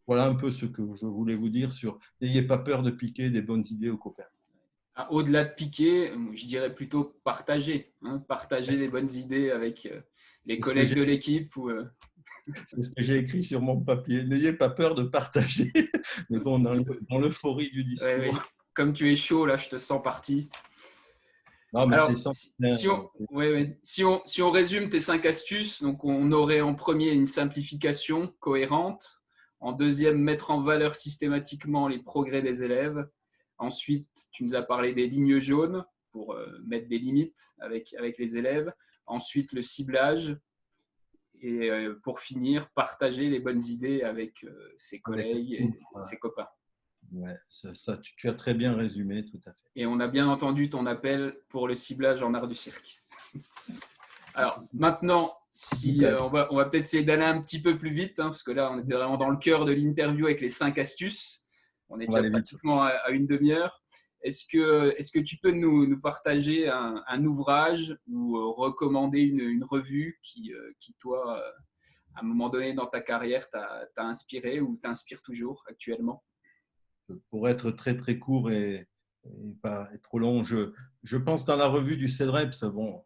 Voilà un peu ce que je voulais vous dire sur n'ayez pas peur de piquer des bonnes idées aux copains. Au-delà de piquer, je dirais plutôt partager. Hein, partager les bonnes idées avec les collègues de l'équipe. C'est ce que j'ai écrit sur mon papier. N'ayez pas peur de partager. Mais bon, dans l'euphorie du discours. Ouais, ouais. Comme tu es chaud, là, je te sens parti. Non, mais Alors, c'est si on résume tes 5 astuces, donc on aurait en premier une simplification cohérente, en deuxième, mettre en valeur systématiquement les progrès des élèves. Ensuite, tu nous as parlé des lignes jaunes pour mettre des limites avec les élèves. Ensuite, le ciblage. Et pour finir, partager les bonnes idées avec ses collègues et ses copains. Ouais, tu as très bien résumé, tout à fait. Et on a bien entendu ton appel pour le ciblage en art du cirque. Alors maintenant, on va peut-être essayer d'aller un petit peu plus vite, hein, parce que là, on était vraiment dans le cœur de l'interview avec les 5 astuces. On est déjà pratiquement à une demi-heure. Est-ce que tu peux nous partager un ouvrage ou recommander une revue qui toi, à un moment donné dans ta carrière, t'a inspiré ou t'inspire toujours actuellement? Pour être très très court et pas trop long, je pense dans la revue du CEDREPS, bon,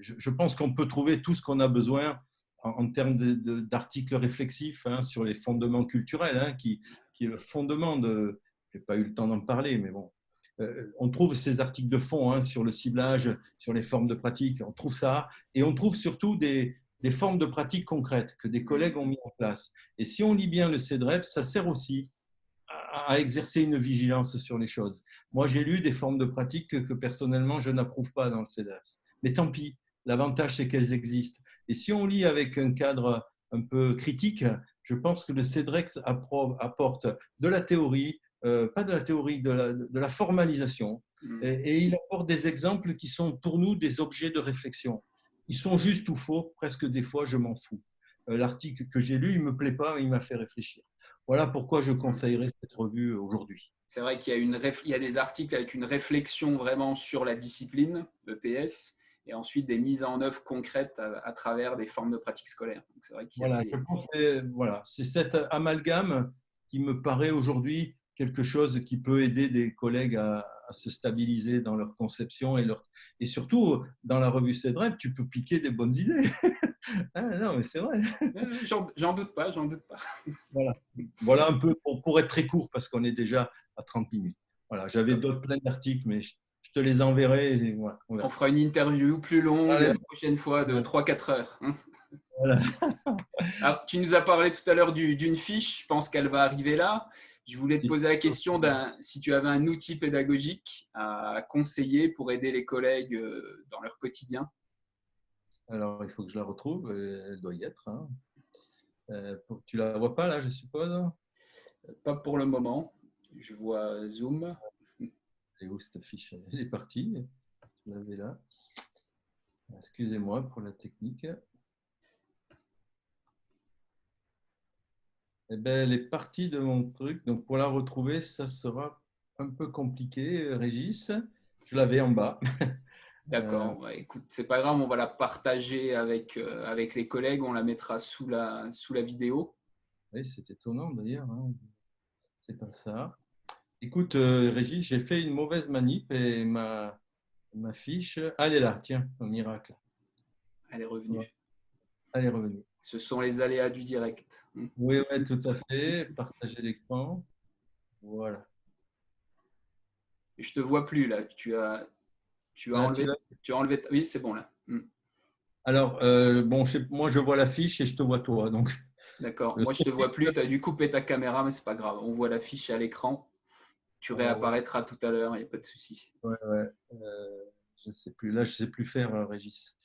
je pense qu'on peut trouver tout ce qu'on a besoin en termes d'articles réflexifs hein, sur les fondements culturels, hein, qui est le fondement de… Je n'ai pas eu le temps d'en parler, mais bon. On trouve ces articles de fond hein, sur le ciblage, sur les formes de pratique, on trouve ça. Et on trouve surtout des formes de pratique concrètes que des collègues ont mis en place. Et si on lit bien le CEDREPS, ça sert aussi à exercer une vigilance sur les choses. Moi, j'ai lu des formes de pratique que personnellement, je n'approuve pas dans le CEDREPS. Mais tant pis, l'avantage, c'est qu'elles existent. Et si on lit avec un cadre un peu critique, je pense que le CEDREPS apporte de la théorie, pas de la théorie, de la formalisation. Et il apporte des exemples qui sont pour nous des objets de réflexion. Ils sont justes ou faux, presque des fois, je m'en fous. L'article que j'ai lu, il ne me plaît pas, mais il m'a fait réfléchir. Voilà pourquoi je conseillerais cette revue aujourd'hui. C'est vrai qu'il y a des articles avec une réflexion vraiment sur la discipline, EPS, et ensuite des mises en œuvre concrètes à travers des formes de pratique scolaire. Donc c'est vrai qu'il y a voilà, c'est cet amalgame qui me paraît aujourd'hui quelque chose qui peut aider des collègues à se stabiliser dans leur conception et surtout, dans la revue CEDREP, tu peux piquer des bonnes idées. Ah, non, mais c'est vrai. J'en doute pas, j'en doute pas. Voilà, voilà un peu pour être très court parce qu'on est déjà à 30 minutes. Voilà, j'avais d'autres plein d'articles, mais je te les enverrai. Et voilà, on fera une interview plus longue Allez, la prochaine fois de 3-4 heures. Hein. voilà. Alors, tu nous as parlé tout à l'heure d'une fiche, je pense qu'elle va arriver là. Je voulais te poser la question si tu avais un outil pédagogique à conseiller pour aider les collègues dans leur quotidien. Alors, il faut que je la retrouve. Elle doit y être. Hein. Tu la vois pas là, je suppose? Pas pour le moment. Je vois Zoom. Et où cette fiche? Elle est partie. Je l'avais là. Excusez-moi pour la technique. Eh ben, elle est partie de mon truc. Donc, pour la retrouver, ça sera un peu compliqué, Régis. Je l'avais en bas. D'accord. Ouais, écoute, c'est pas grave, on va la partager avec les collègues. On la mettra sous la vidéo. Oui, c'est étonnant d'ailleurs. Hein. C'est pas ça. Écoute, Régis, j'ai fait une mauvaise manip et ma fiche. Ah, elle est là, tiens, un miracle. Elle est revenue. Elle est revenue. Ce sont les aléas du direct. Oui, oui, tout à fait. Partager l'écran. Voilà. Je te vois plus là. Tu as Là, enlevé. Oui, c'est bon là. Alors, bon, moi, je vois la fiche et je te vois toi. Donc, D'accord. Moi, je te vois plus. Tu as dû couper ta caméra, mais c'est pas grave. On voit la fiche à l'écran. Tu réapparaîtras tout à l'heure. Il n'y a pas de souci. ouais, ouais. Je ne sais plus. Là, je ne sais plus faire, Régis.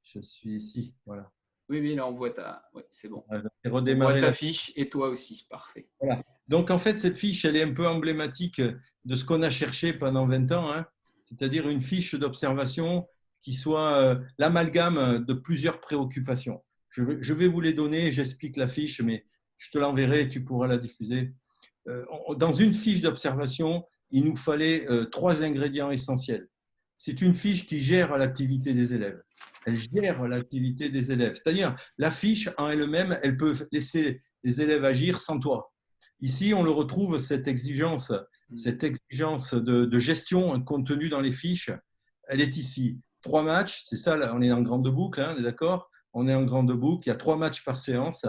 Je suis ici. Voilà. Oui, oui, là, on voit Oui, c'est bon. Je vais On voit redémarrer ta fiche et toi aussi. Parfait. Voilà. Donc, en fait, cette fiche, elle est un peu emblématique de ce qu'on a cherché pendant 20 ans, hein. C'est-à-dire une fiche d'observation qui soit l'amalgame de plusieurs préoccupations. Je vais vous les donner, j'explique la fiche, mais je te l'enverrai et tu pourras la diffuser. Dans une fiche d'observation, il nous fallait 3 ingrédients essentiels. C'est une fiche qui gère l'activité des élèves. Elle gère l'activité des élèves. C'est-à-dire, la fiche en elle-même, elle peut laisser les élèves agir sans toi. Ici, on le retrouve, cette exigence de gestion contenue dans les fiches, elle est ici. 3 matchs, c'est ça, on est en grande boucle, hein, on est d'accord? On est en grande boucle, il y a 3 matchs par séance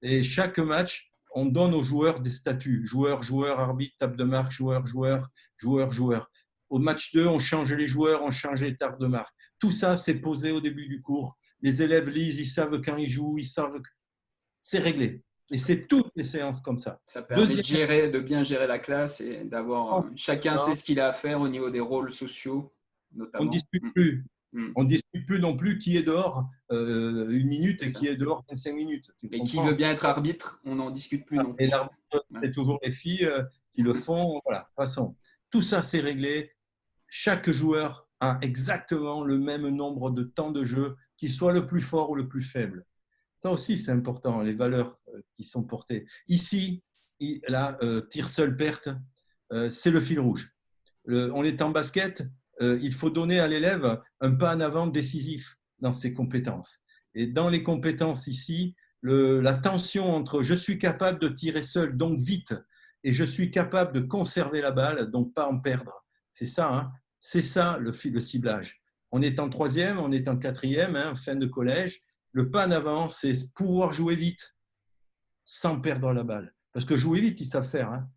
et chaque match, on donne aux joueurs des statuts. Joueur, joueur, arbitre, table de marque, joueur, joueur, joueur, joueur. Au match 2, on change les joueurs, on change les tables de marque. Tout ça, c'est posé au début du cours. Les élèves lisent, ils savent quand ils jouent, ils savent que c'est réglé. Et c'est toutes les séances comme ça. Ça permet de bien gérer la classe et d'avoir. Chacun sait ce qu'il a à faire au niveau des rôles sociaux, notamment. On ne discute plus. On ne discute plus non plus qui est dehors 1 minute et qui est dehors 25 minutes. Et qui veut bien être arbitre, on n'en discute plus non plus. Et l'arbitre, c'est toujours les filles qui le font. Voilà, façon. Tout ça, c'est réglé. Chaque joueur a exactement le même nombre de temps de jeu, qu'il soit le plus fort ou le plus faible. Ça aussi, c'est important, les valeurs qui sont portées. Ici, là, tir seul, perte, c'est le fil rouge. On est en basket, il faut donner à l'élève un pas en avant décisif dans ses compétences. Et dans les compétences ici, la tension entre je suis capable de tirer seul, donc vite, et je suis capable de conserver la balle, donc pas en perdre. C'est ça, hein, c'est ça le ciblage. On est en 3e, on est en 4e, hein, fin de collège. Le pas en avant, c'est pouvoir jouer vite sans perdre la balle. Parce que jouer vite, ils savent faire. Hein.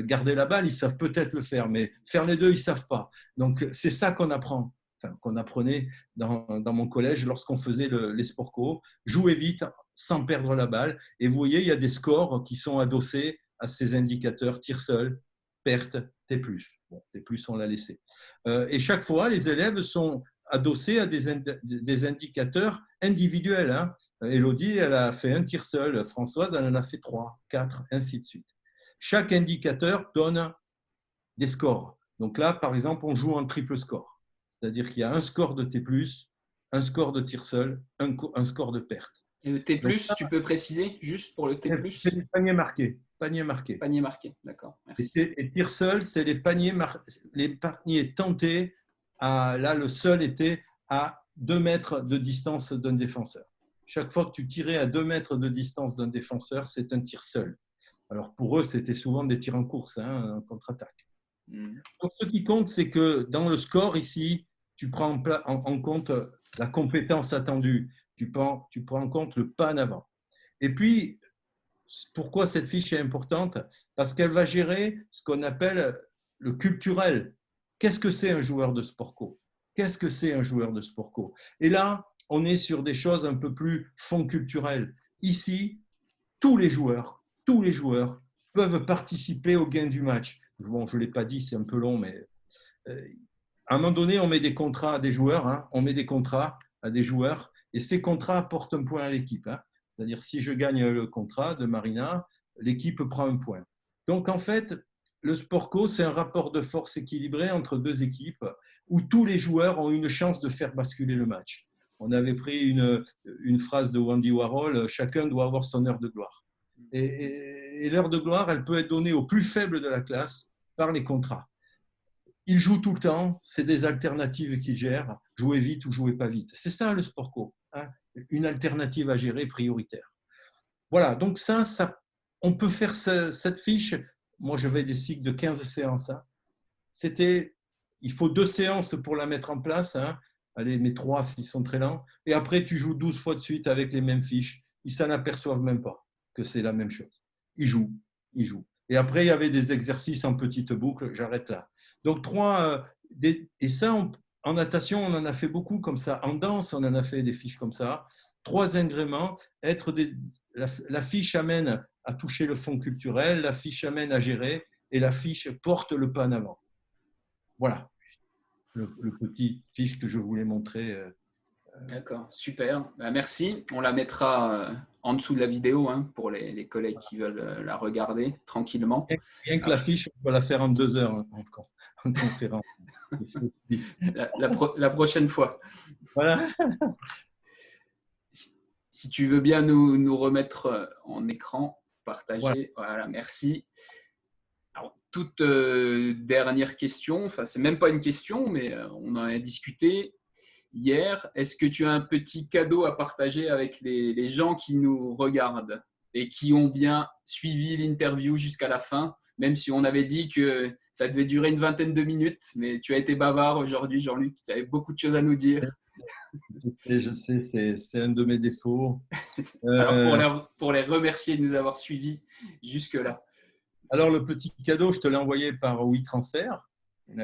Garder la balle, ils savent peut-être le faire, mais faire les deux, ils ne savent pas. Donc, c'est ça qu'on apprend, qu'on apprenait dans mon collège lorsqu'on faisait les sports co. Jouer vite sans perdre la balle. Et vous voyez, il y a des scores qui sont adossés à ces indicateurs, tir seul, perte, T+. Bon, T+, on l'a laissé. Et chaque fois, les élèves sont adossés à des indicateurs individuels. Hein. Élodie, elle a fait un tir seul. Françoise, elle en a fait 3, 4, ainsi de suite. Chaque indicateur donne des scores. Donc là, par exemple, on joue en triple score. C'est-à-dire qu'il y a un score de T+, un score de tir seul, un score de perte. Et le T+, donc, tu peux préciser juste pour le T+? C'est les paniers marqués. Panier marqué, d'accord. Merci. Et tir seul, c'est les paniers tentés. Là, le seul était à 2 mètres de distance d'un défenseur. Chaque fois que tu tirais à 2 mètres de distance d'un défenseur, c'est un tir seul. Alors pour eux, c'était souvent des tirs en course, en contre-attaque. Mm. Donc, ce qui compte, c'est que dans le score ici, tu prends en compte la compétence attendue, tu prends en compte le pas en avant. Et puis, pourquoi cette fiche est importante? Parce qu'elle va gérer ce qu'on appelle le culturel. Qu'est-ce que c'est un joueur de sport co? Qu'est-ce que c'est un joueur de sport co? Et là, on est sur des choses un peu plus fond culturel. Ici, tous les joueurs peuvent participer au gain du match. Bon, je ne l'ai pas dit, c'est un peu long, mais à un moment donné, on met des contrats à des joueurs, on met des contrats à des joueurs, et ces contrats apportent un point à l'équipe. C'est-à-dire, si je gagne le contrat de Marina, l'équipe prend un point. Donc, en fait, le sport co, c'est un rapport de force équilibré entre deux équipes où tous les joueurs ont une chance de faire basculer le match. On avait pris une phrase de Andy Warhol, chacun doit avoir son heure de gloire. Et l'heure de gloire, elle peut être donnée au plus faible de la classe par les contrats. Ils jouent tout le temps, c'est des alternatives qu'ils gèrent, jouer vite ou jouer pas vite. C'est ça le sport co, une alternative à gérer prioritaire. Voilà, donc ça on peut faire cette fiche. Moi, j'avais des cycles de 15 séances. Il faut 2 séances pour la mettre en place. Allez, mais 3 s'ils sont très lents. Et après, tu joues 12 fois de suite avec les mêmes fiches. Ils s'en aperçoivent même pas que c'est la même chose. Ils jouent. Et après, il y avait des exercices en petite boucle. J'arrête là. Donc, 3. Et ça, en natation, on en a fait beaucoup comme ça. En danse, on en a fait des fiches comme ça. 3 ingréments. La fiche amène à toucher le fond culturel, la fiche amène à gérer et la fiche porte le pas en avant. Voilà le petit fiche que je voulais montrer. D'accord, super. Merci. On la mettra en dessous de la vidéo pour les collègues qui veulent la regarder tranquillement. Bien que la fiche, on peut la faire en 2 heures en conférence. La prochaine fois. Voilà. Si tu veux bien nous remettre en écran, partager. Voilà, merci. Alors, toute dernière question, enfin, c'est même pas une question, mais on en a discuté hier. Est-ce que tu as un petit cadeau à partager avec les gens qui nous regardent et qui ont bien suivi l'interview jusqu'à la fin, même si on avait dit que ça devait durer une vingtaine de minutes, mais tu as été bavard aujourd'hui, Jean-Luc, tu avais beaucoup de choses à nous dire. Je sais, c'est un de mes défauts. Alors, pour les remercier de nous avoir suivis jusque-là. Alors, le petit cadeau, je te l'ai envoyé par WeTransfer.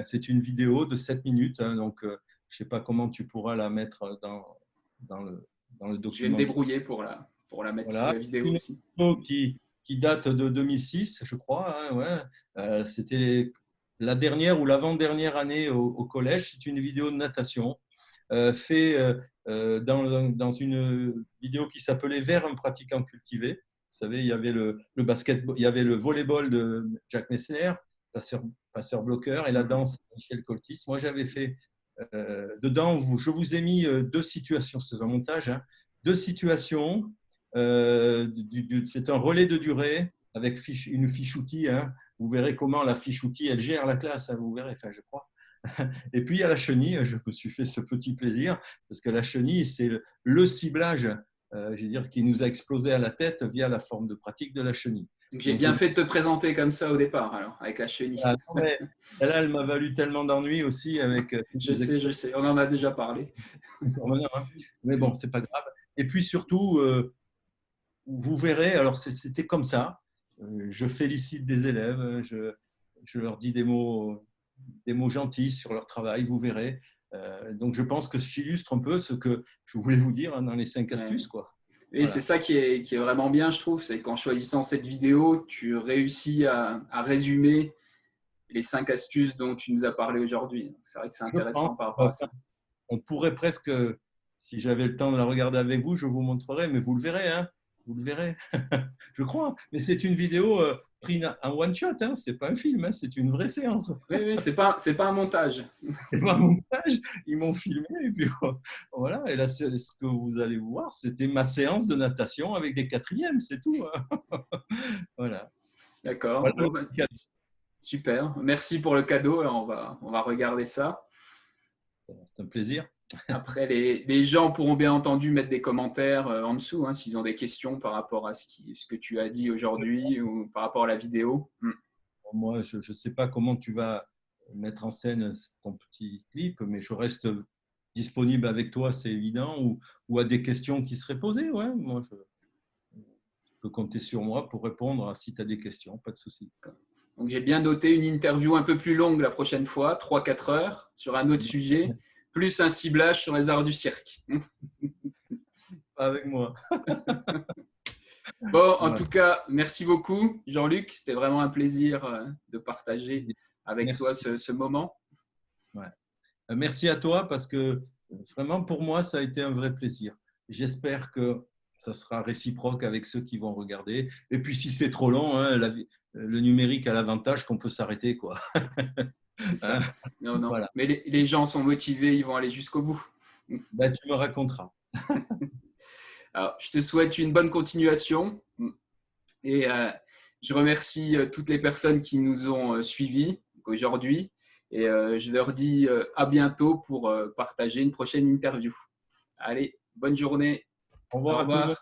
C'est une vidéo de 7 minutes. Donc, je ne sais pas comment tu pourras la mettre dans le document. Je vais me débrouiller pour la mettre sur la vidéo aussi. Qui date de 2006, je crois. C'était la dernière ou l'avant-dernière année au collège. C'est une vidéo de natation fait dans une vidéo qui s'appelait Vers un pratiquant cultivé. Vous savez, il y avait le basketball, il y avait le volleyball de Jacques Messner, passeur bloqueur, et la danse de Michel Coltis. Moi, j'avais fait dedans, je vous ai mis 2 situations, c'est un montage, 2 situations. C'est un relais de durée avec une fiche outil. Vous verrez comment la fiche outil, elle gère la classe, vous verrez, enfin, je crois. Et puis, à la chenille, je me suis fait ce petit plaisir, parce que la chenille, c'est le ciblage je veux dire, qui nous a explosé à la tête via la forme de pratique de la chenille. J'ai bien fait de te présenter comme ça au départ, alors, avec la chenille. Ah, là, elle m'a valu tellement d'ennuis aussi. Je sais, on en a déjà parlé. Mais bon, c'est pas grave. Et puis surtout, vous verrez, alors c'était comme ça. Je félicite des élèves, je leur dis des mots gentils sur leur travail, vous verrez. Donc, je pense que j'illustre un peu ce que je voulais vous dire dans les 5 astuces. Quoi. Et voilà. C'est ça qui est vraiment bien, je trouve, c'est qu'en choisissant cette vidéo, tu réussis à résumer les 5 astuces dont tu nous as parlé aujourd'hui. C'est vrai que c'est intéressant par rapport à ça. On pourrait presque, si j'avais le temps de la regarder avec vous, je vous montrerai, mais vous le verrez, vous le verrez, je crois. Mais c'est une vidéo prise en one shot, c'est pas un film, c'est une vraie séance. Oui, c'est pas un montage. C'est pas un montage, ils m'ont filmé et puis voilà. Et là, ce que vous allez voir, c'était ma séance de natation avec des 4e, c'est tout. Voilà. D'accord. Voilà, super. Merci pour le cadeau. On va regarder ça. C'est un plaisir. Après, les gens pourront bien entendu mettre des commentaires en dessous hein, s'ils ont des questions par rapport à ce que tu as dit aujourd'hui ou par rapport à la vidéo. Moi, je ne sais pas comment tu vas mettre en scène ton petit clip, mais je reste disponible avec toi, c'est évident, ou à des questions qui seraient posées. Ouais, moi, je peux compter sur moi pour répondre si tu as des questions, pas de souci. Donc, j'ai bien noté une interview un peu plus longue la prochaine fois, 3-4 heures, sur un autre sujet, plus un ciblage sur les arts du cirque. Pas avec moi. Bon, en Ouais. tout cas, merci beaucoup, Jean-Luc. C'était vraiment un plaisir de partager avec toi Merci. ce moment. Ouais. Merci à toi parce que vraiment pour moi, ça a été un vrai plaisir. J'espère que ça sera réciproque avec ceux qui vont regarder. Et puis si c'est trop long, hein, le numérique a l'avantage qu'on peut s'arrêter, quoi. C'est ça. Hein, Non, non. voilà. Mais les gens sont motivés, ils vont aller jusqu'au bout. Ben, tu me raconteras. Alors, je te souhaite une bonne continuation et je remercie toutes les personnes qui nous ont suivis aujourd'hui et je leur dis à bientôt pour partager une prochaine interview. Allez, bonne journée. Au Au revoir à tout le monde. revoir.